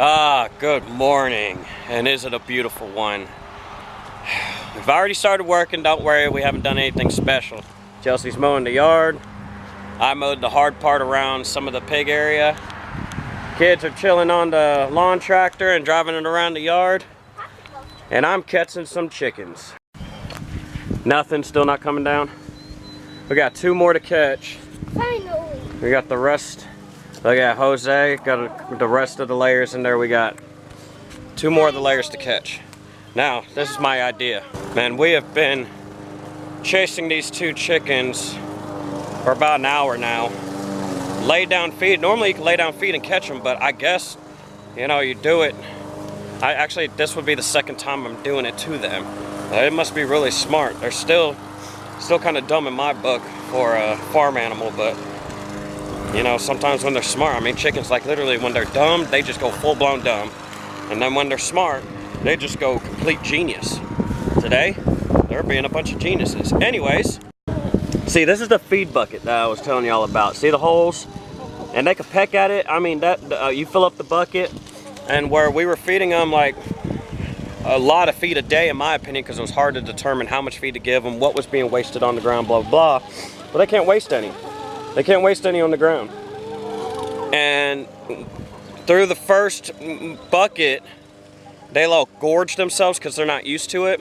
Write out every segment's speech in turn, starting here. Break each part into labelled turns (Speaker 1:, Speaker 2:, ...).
Speaker 1: Good morning, and is it a beautiful one? We've already started working, don't worry, we haven't done anything special. Chelsea's mowing the yard. I mowed the hard part around some of the pig area. Kids are chilling on the lawn tractor and driving it around the yard. And I'm catching some chickens. Nothing, still not coming down. We got 2 more to catch.
Speaker 2: Finally.
Speaker 1: We got the rest. Look at Jose, got the rest of the layers in there. We got 2 more of the layers to catch. Now, this is my idea. Man, we have been chasing these 2 chickens for about an hour now. Lay down feed. Normally you can lay down feed and catch them, but I guess, you know, you do it. Actually, this would be the 2nd time I'm doing it to them. It must be really smart. They're still kind of dumb in my book for a farm animal, but you know, sometimes when they're smart, I mean, chickens, like literally when they're dumb, they just go full-blown dumb. And then when they're smart, they just go complete genius. Today, they're being a bunch of geniuses. Anyways, see, this is the feed bucket that I was telling y'all about. See the holes? And they can peck at it. I mean, you fill up the bucket, and where we were feeding them like a lot of feed a day, in my opinion, because it was hard to determine how much feed to give them, what was being wasted on the ground, blah, blah, blah. But they can't waste any. They can't waste any on the ground. And through the first bucket, they all gorge themselves because they're not used to it.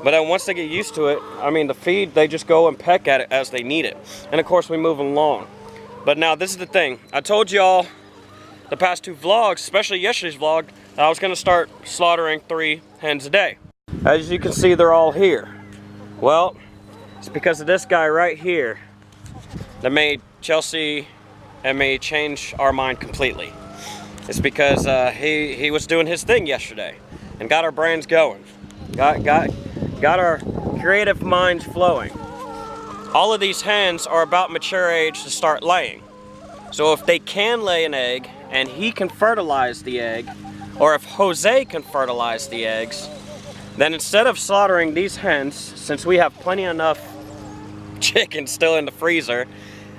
Speaker 1: But then once they get used to it, I mean, the feed, they just go and peck at it as they need it. And of course, we move them along. But now, this is the thing. I told y'all the past 2 vlogs, especially yesterday's vlog, that I was going to start slaughtering 3 hens a day. As you can see, they're all here. Well, it's because of this guy right here that made Chelsea and me change our mind completely. It's because he was doing his thing yesterday and got our brains going, got our creative minds flowing. All of these hens are about mature age to start laying. So if they can lay an egg and he can fertilize the egg, or if Jose can fertilize the eggs, then instead of slaughtering these hens, since we have plenty enough chicken still in the freezer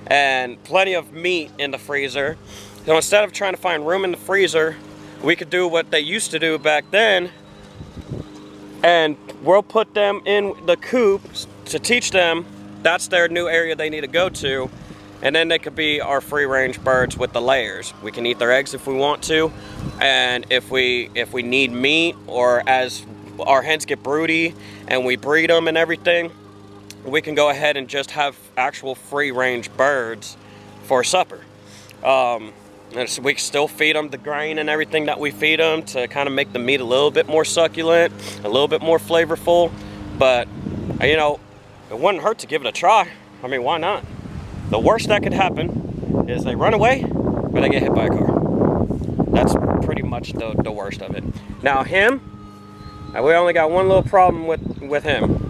Speaker 1: and plenty of meat in the freezer, so instead of trying to find room in the freezer, we could do what they used to do back then, and we'll put them in the coop to teach them that's their new area they need to go to, and then they could be our free-range birds with the layers. We can eat their eggs if we want to, and if we need meat, or as our hens get broody and we breed them and everything, we can go ahead and just have actual free-range birds for supper. And so we can still feed them the grain and everything that we feed them to kind of make the meat a little bit more succulent, a little bit more flavorful. But, you know, it wouldn't hurt to give it a try. I mean, why not? The worst that could happen is they run away or they get hit by a car. That's pretty much the worst of it. Now him, we only got one little problem with him.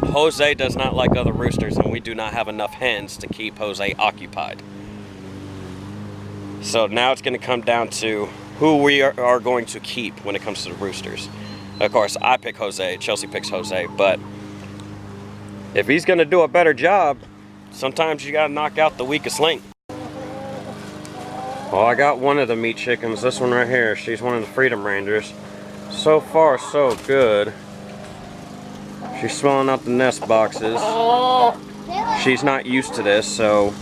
Speaker 1: Jose does not like other roosters, and we do not have enough hens to keep Jose occupied. So now it's going to come down to who we are going to keep when it comes to the roosters. Of course, I pick Jose, Chelsea picks Jose, but if he's going to do a better job, sometimes you got to knock out the weakest link. Well, I got one of the meat chickens, this one right here. She's one of the Freedom Rangers. So far, so good. She's smelling out the nest boxes. She's not used to this, so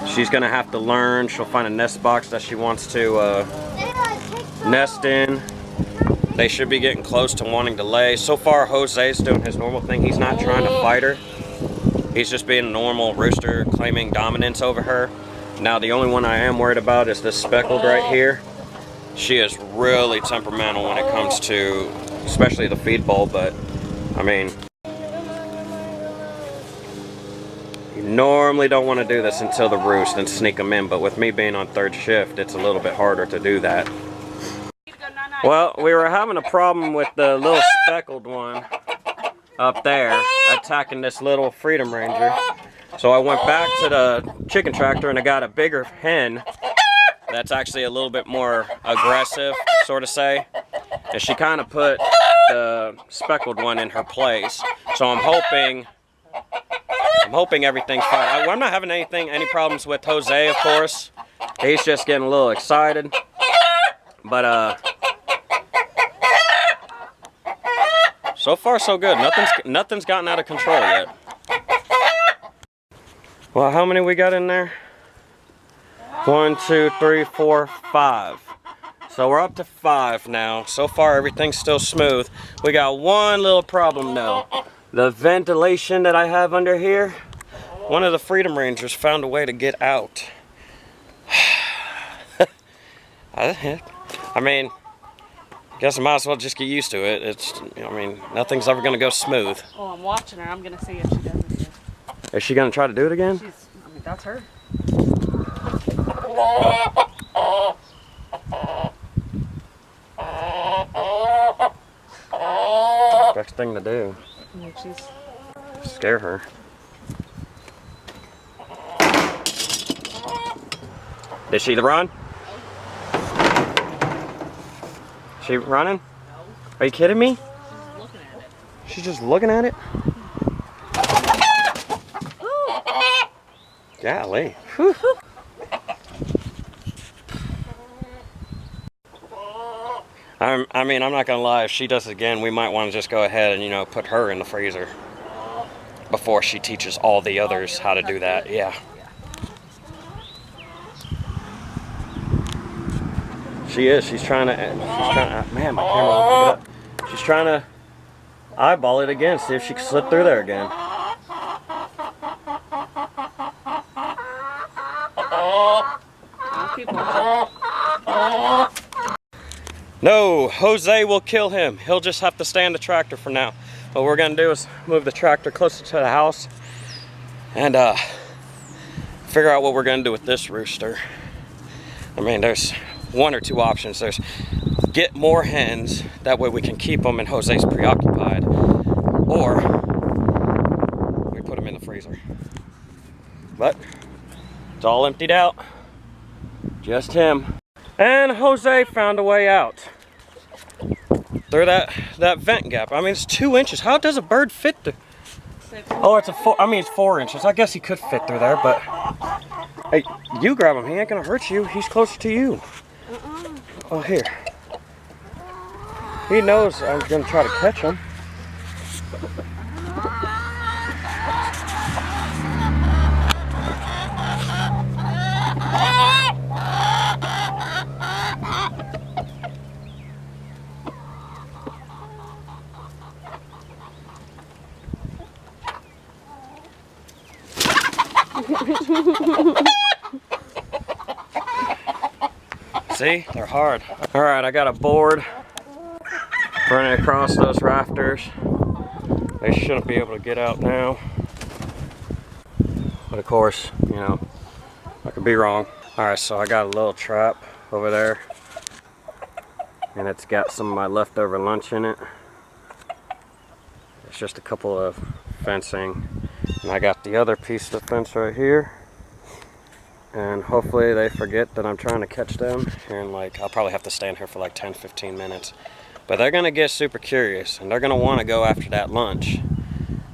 Speaker 1: she's gonna have to learn. She'll find a nest box that she wants to nest in. They should be getting close to wanting to lay. So far, Jose's doing his normal thing. He's not trying to fight her. He's just being a normal rooster, claiming dominance over her. Now, the only one I am worried about is this speckled right here. She is really temperamental when it comes to, especially the feed bowl, but I mean, you normally don't want to do this until the roost and sneak them in, but with me being on 3rd shift, it's a little bit harder to do that. Well, we were having a problem with the little speckled one up there attacking this little Freedom Ranger. So I went back to the chicken tractor and I got a bigger hen that's actually a little bit more aggressive, sort of say. And she kind of put the speckled one in her place. So I'm hoping everything's fine. I'm not having any problems with Jose, of course. He's just getting a little excited. But so far so good. Nothing's gotten out of control yet. Well, how many we got in there? 1, 2, 3, 4, 5. So we're up to 5 now. So far everything's still smooth. We got one little problem though. The ventilation that I have under here, one of the Freedom Rangers found a way to get out. I mean, I guess I might as well just get used to it. I mean, nothing's ever gonna go smooth.
Speaker 2: Oh, I'm watching her. I'm gonna see if she does it again.
Speaker 1: Is she gonna try to do it again?
Speaker 2: I mean, that's her.
Speaker 1: Best thing to do.
Speaker 2: Yeah,
Speaker 1: Scare her. Did she run? She running?
Speaker 2: No.
Speaker 1: Are you kidding me?
Speaker 2: She's just looking at it.
Speaker 1: She's just looking at it? Golly. Whew. I mean, I'm not gonna lie, if she does it again, we might want to just go ahead and, you know, put her in the freezer before she teaches all the others how to do that. Yeah. She is. She's trying to. Man, my camera won't pick it up. She's trying to eyeball it again, see if she can slip through there again.
Speaker 2: I'll keep watching.
Speaker 1: No, Jose will kill him. He'll just have to stay in the tractor for now. What we're gonna do is move the tractor closer to the house and figure out what we're gonna do with this rooster. I mean, there's one or two options. There's get more hens, that way we can keep them and Jose's preoccupied, or we put them in the freezer. But it's all emptied out, just him. And Jose found a way out through that vent gap. I mean, it's 2 inches. How does a bird fit through? Oh, it's it's 4 inches. I guess he could fit through there, but hey, you grab him. He ain't gonna hurt you. He's closer to you. Oh, here. He knows I'm gonna try to catch him. See, they're hard. All right, I got a board running across those rafters. They shouldn't be able to get out now. But of course, you know, I could be wrong. All right, so I got a little trap over there. And it's got some of my leftover lunch in it. It's just a couple of fencing. And I got the other piece of fence right here. And hopefully they forget that I'm trying to catch them. And like, I'll probably have to stand here for like 10-15 minutes. But they're gonna get super curious and they're gonna wanna go after that lunch.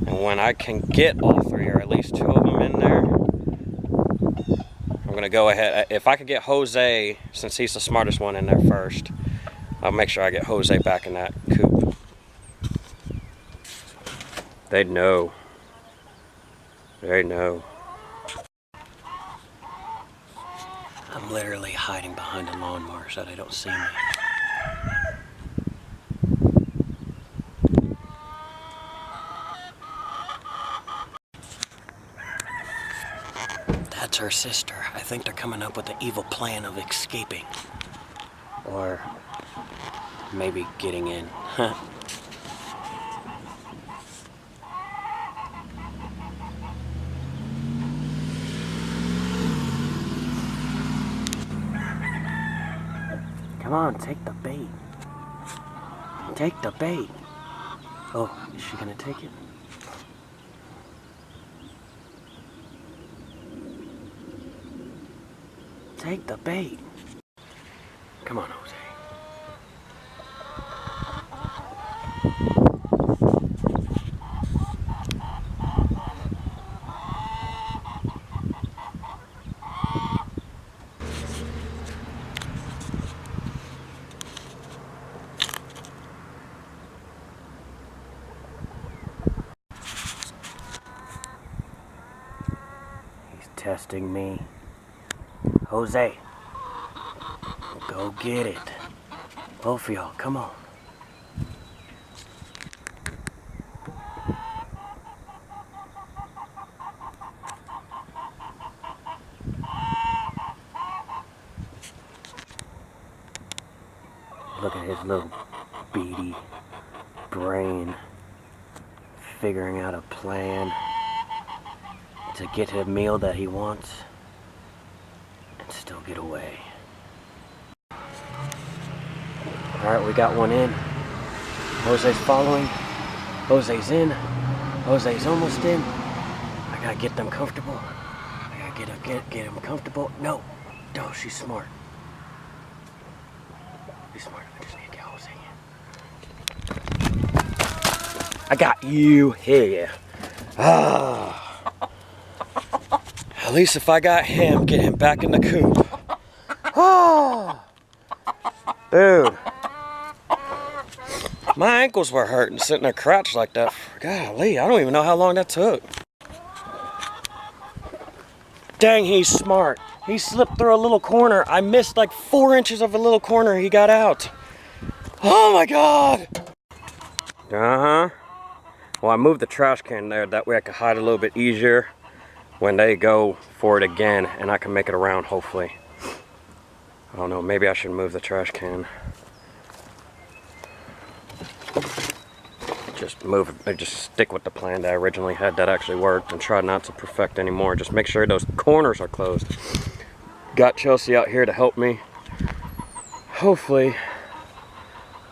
Speaker 1: And when I can get all 3 or at least 2 of them in there, I'm gonna go ahead. If I could get Jose, since he's the smartest one, in there first, I'll make sure I get Jose back in that coop. They'd know. They know. I'm literally hiding behind a lawnmower so they don't see me. That's her sister. I think they're coming up with the evil plan of escaping. Or maybe getting in. Come on, take the bait. Take the bait. Oh, is she gonna take it? Take the bait. Come on, Jose. testing me. Jose, go get it. Both of y'all, come on. Look at his little beady brain figuring out a plan to get the meal that he wants and still get away. Alright, we got one in. Jose's following. Jose's in. Jose's almost in. I gotta get them comfortable. I gotta get him comfortable. No, she's smart. She's smart. I just need to get Jose in. I got you here. At least if I got him, get him back in the coop. Dude. My ankles were hurting sitting there crouched like that. Golly, I don't even know how long that took. Dang, he's smart. He slipped through a little corner. I missed like 4 inches of a little corner. He got out. Oh my God. Uh-huh. Well, I moved the trash can there. That way I could hide a little bit easier when they go for it again, and I can make it around, hopefully. I don't know, maybe I should move the trash can. Just stick with the plan that I originally had that actually worked and try not to perfect anymore. Just make sure those corners are closed. Got Chelsea out here to help me. Hopefully,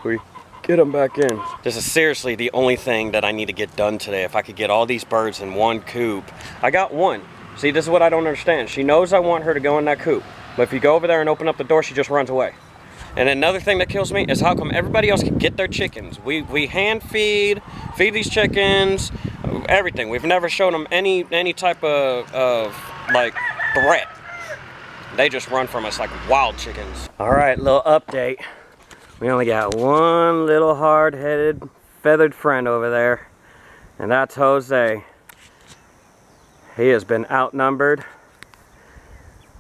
Speaker 1: we get them back in. This is seriously the only thing that I need to get done today. If I could get all these birds in one coop. I got one. See, this is what I don't understand. She knows I want her to go in that coop. But if you go over there and open up the door, she just runs away. And another thing that kills me is how come everybody else can get their chickens. We hand feed these chickens, everything. We've never shown them any type of like threat. They just run from us like wild chickens. All right, little update. We only got one little hard-headed, feathered friend over there, and that's Jose. He has been outnumbered.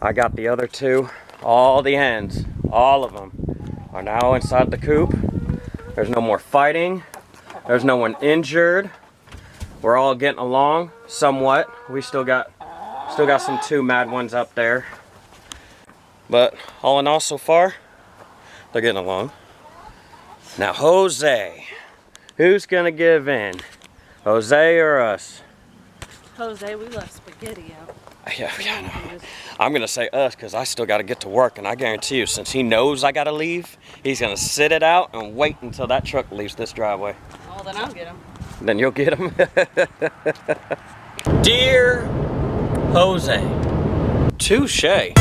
Speaker 1: I got the other two. All the hens, all of them, are now inside the coop. There's no more fighting. There's no one injured. We're all getting along somewhat. We still got some 2 mad ones up there. But all in all, so far, they're getting along. Now, Jose, who's gonna give in? Jose or us?
Speaker 2: Jose, we left spaghetti out.
Speaker 1: Yeah, I know. I'm gonna say us because I still gotta get to work, and I guarantee you, since he knows I gotta leave, he's gonna sit it out and wait until that truck leaves this driveway.
Speaker 2: Oh, then I'll get him.
Speaker 1: Then you'll get him. Dear Jose, touche.